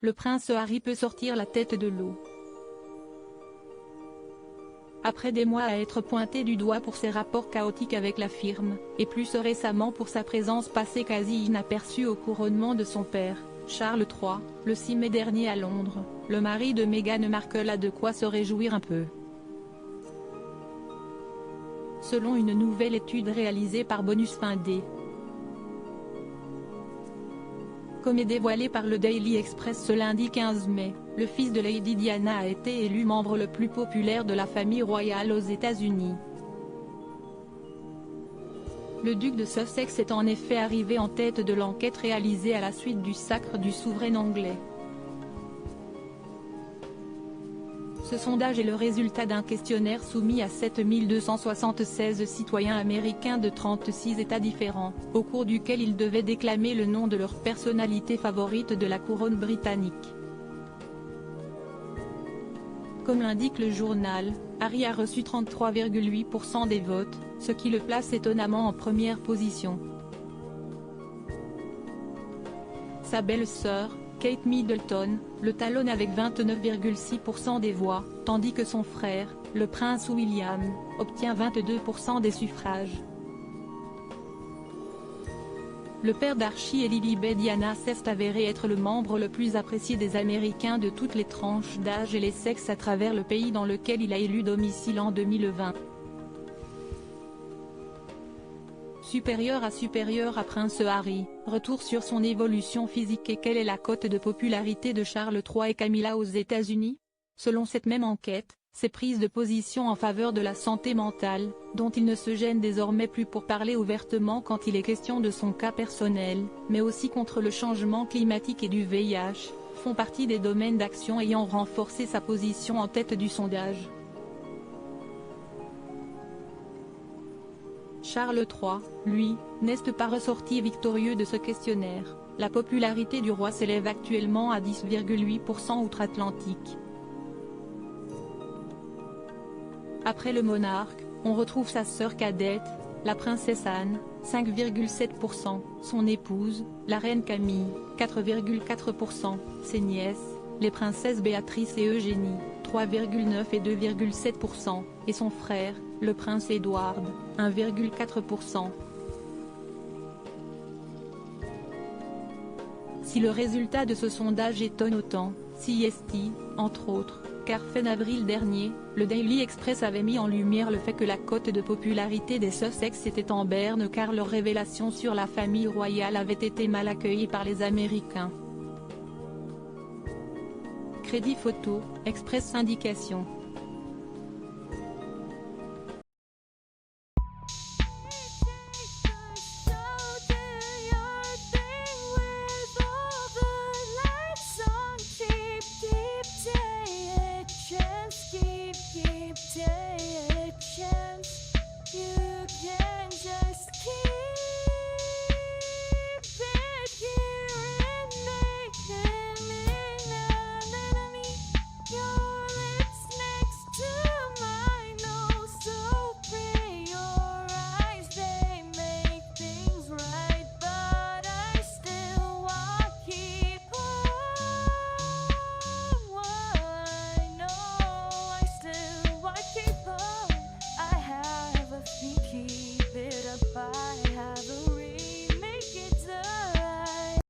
le prince Harry peut sortir la tête de l'eau. Après des mois à être pointé du doigt pour ses rapports chaotiques avec la firme, et plus récemment pour sa présence passée quasi inaperçue au couronnement de son père, Charles III, le 6 mai dernier à Londres, le mari de Meghan Markle a de quoi se réjouir un peu. Selon une nouvelle étude réalisée par Bonus.d. Comme est dévoilé par le Daily Express ce lundi 15 mai, le fils de Lady Diana a été élu membre le plus populaire de la famille royale aux États-Unis. Le duc de Sussex est en effet arrivé en tête de l'enquête réalisée à la suite du sacre du souverain anglais. Ce sondage est le résultat d'un questionnaire soumis à 7276 citoyens américains de 36 États différents, au cours duquel ils devaient déclamer le nom de leur personnalité favorite de la couronne britannique. Comme l'indique le journal, Harry a reçu 33,8% des votes, ce qui le place étonnamment en première position. Sa belle-sœur, Kate Middleton, le talonne avec 29,6% des voix, tandis que son frère, le prince William, obtient 22% des suffrages. Le père d'Archie et Lilibet Diana s'est avéré être le membre le plus apprécié des Américains de toutes les tranches d'âge et les sexes à travers le pays dans lequel il a élu domicile en 2020. Supérieur à Prince Harry, retour sur son évolution physique et quelle est la cote de popularité de Charles III et Camilla aux États-Unis? Selon cette même enquête, ses prises de position en faveur de la santé mentale, dont il ne se gêne désormais plus pour parler ouvertement quand il est question de son cas personnel, mais aussi contre le changement climatique et du VIH, font partie des domaines d'action ayant renforcé sa position en tête du sondage. Charles III, lui, n'est pas ressorti victorieux de ce questionnaire. La popularité du roi s'élève actuellement à 10,8% outre-Atlantique. Après le monarque, on retrouve sa sœur cadette, la princesse Anne, 5,7%, son épouse, la reine Camille, 4,4%, ses nièces, les princesses Béatrice et Eugénie, 3,9 et 2,7%, et son frère, le prince Edward, 1,4%. Si le résultat de ce sondage étonne autant, CST, entre autres, car fin avril dernier, le Daily Express avait mis en lumière le fait que la cote de popularité des Sussex était en berne car leurs révélations sur la famille royale avaient été mal accueillies par les Américains. Crédit photo, Express Syndication.